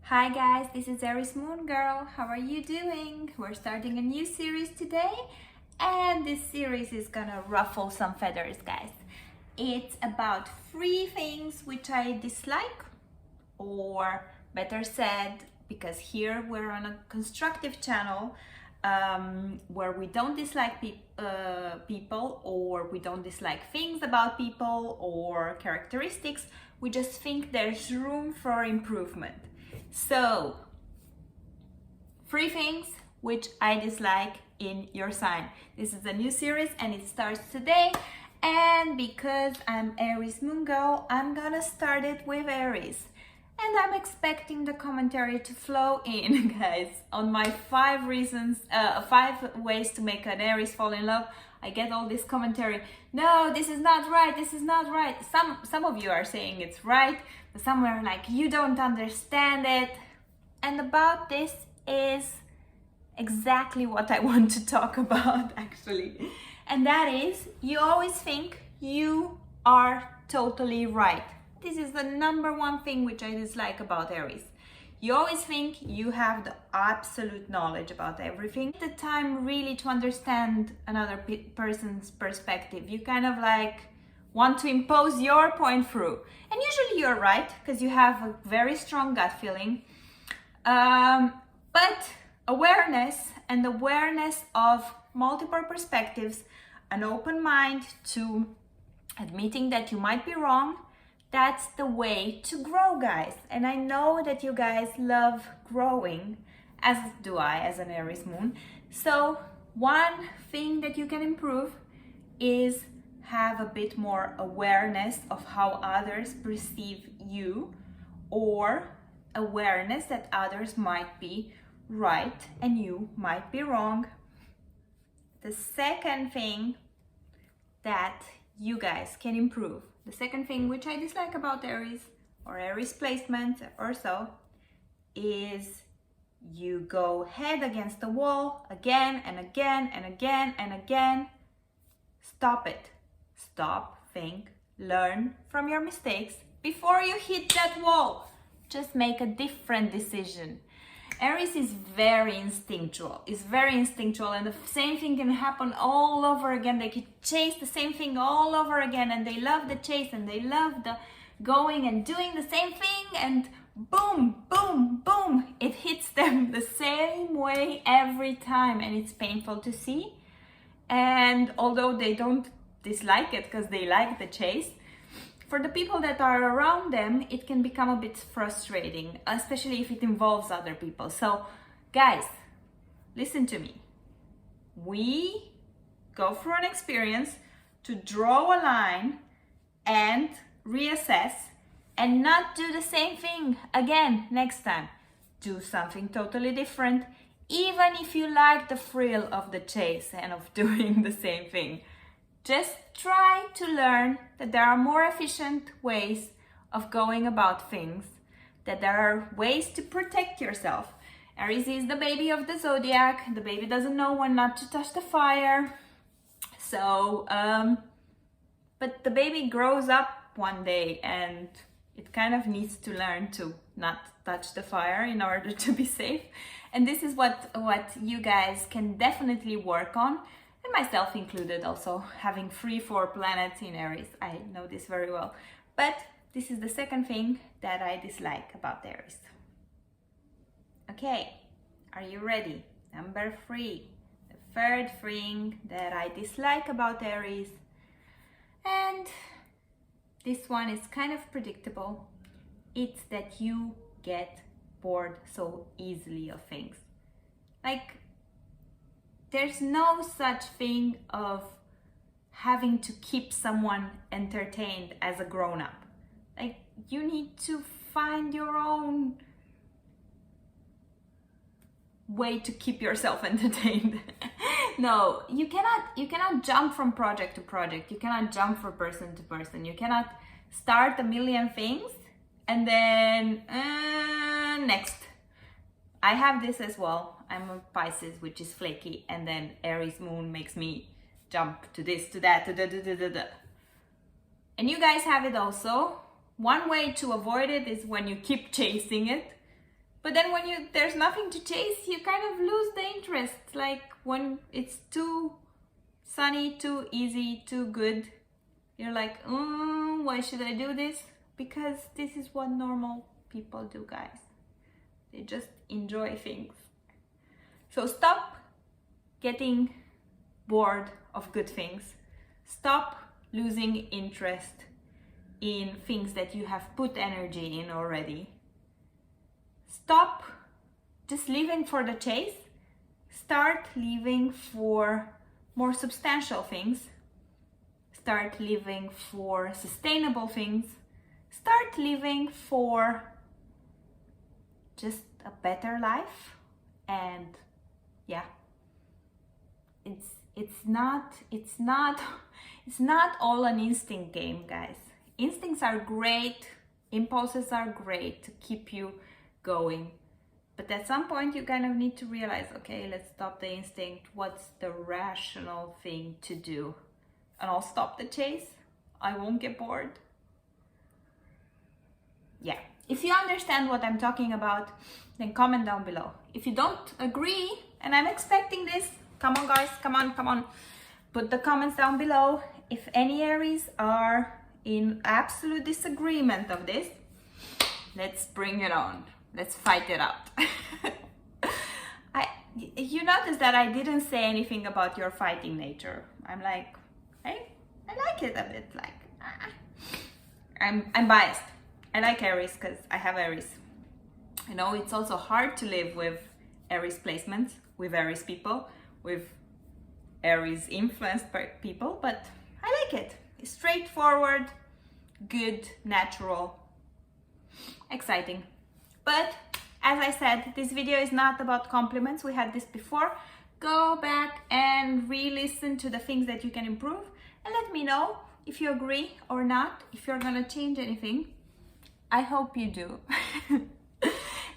Hi guys, this is Aries Moon Girl. How are you doing? We're starting a new series today, and this series is gonna ruffle some feathers, guys. It's about 3 things which I dislike, or better said, because here we're on a constructive channel where we don't dislike people, or we don't dislike things about people or characteristics. We just think there's room for improvement. So, 3 things which I dislike in your sign. This is a new series and it starts today. And because I'm Aries Moon Girl, I'm gonna start it with Aries. And I'm expecting the commentary to flow in, guys. On my 5 ways to make an Aries fall in love, I get all this commentary. No, this is not right. This is not right. Some of you are saying it's right, but some are like, you don't understand it. And about this is exactly what I want to talk about, actually. And that is, you always think you are totally right. This is the #1 thing which I dislike about Aries. You always think you have the absolute knowledge about everything. The time really to understand another person's perspective. You kind of like want to impose your point through. And usually you're right, because you have a very strong gut feeling. But awareness of multiple perspectives, an open mind to admitting that you might be wrong, that's the way to grow, guys. And I know that you guys love growing, as do I as an Aries moon. So one thing that you can improve is have a bit more awareness of how others perceive you, or awareness that others might be right and you might be wrong. The second thing that you guys can improve, the second thing which I dislike about Aries or Aries placement or so, is you go head against the wall again and again and again and again. Stop it. Stop, think, learn from your mistakes before you hit that wall. Just make a different decision. Aries is very instinctual. And the same thing can happen all over again. They could chase the same thing all over again, and they love the chase and they love the going and doing the same thing, and boom, boom, boom, it hits them the same way every time, and it's painful to see. And although they don't dislike it because they like the chase, for the people that are around them, it can become a bit frustrating, especially if it involves other people. So, guys, listen to me. We go through an experience to draw a line and reassess, and not do the same thing again next time. Do something totally different, even if you like the thrill of the chase and of doing the same thing. Just try to learn that there are more efficient ways of going about things, that there are ways to protect yourself. Aries is the baby of the zodiac. The baby doesn't know when not to touch the fire. So, but the baby grows up one day and it kind of needs to learn to not touch the fire in order to be safe. And this is what you guys can definitely work on. And myself included, also having 3-4 planets in Aries. I know this very well. But this is the second thing that I dislike about Aries. Okay, are you ready? Number 3. The third thing that I dislike about Aries. And this one is kind of predictable. It's that you get bored so easily of things. Like, there's no such thing of having to keep someone entertained as a grown-up. Like, you need to find your own way to keep yourself entertained. No, you cannot jump from project to project. You cannot jump from person to person. You cannot start a million things and then next. I have this as well. I'm a Pisces, which is flaky, and then Aries moon makes me jump to this, to that, to da. And you guys have it also. One way to avoid it is when you keep chasing it, But then when there's nothing to chase, you kind of lose the interest. Like when it's too sunny, too easy, too good, you're like, why should I do this? Because this is what normal people do, guys. They just enjoy things. So stop getting bored of good things. Stop losing interest in things that you have put energy in already. Stop just living for the chase. Start living for more substantial things. Start living for sustainable things. Start living for just a better life. And yeah, it's not all an instinct game, guys. Instincts are great, impulses are great to keep you going, but at some point you kind of need to realize, okay, let's stop the instinct. What's the rational thing to do? And I'll stop the chase. I won't get bored. Yeah, if you understand what I'm talking about, then comment down below. If you don't agree, and I'm expecting this, come on guys, come on, put the comments down below. If any Aries are in absolute disagreement of this, let's bring it on. Let's fight it out. You notice that I didn't say anything about your fighting nature. I'm like, hey, I like it a bit. Like, I'm biased. I like Aries because I have Aries. I know it's also hard to live with Aries placements, with Aries people, with Aries influenced people, but I like it. It's straightforward, good, natural, exciting. But as I said, this video is not about compliments. We had this before. Go back and re-listen to the things that you can improve and let me know if you agree or not, if you're gonna change anything. I hope you do.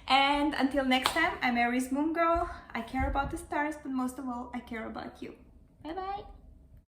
And until next time, I'm Aries Moon Girl. I care about the stars, but most of all, I care about you. Bye bye.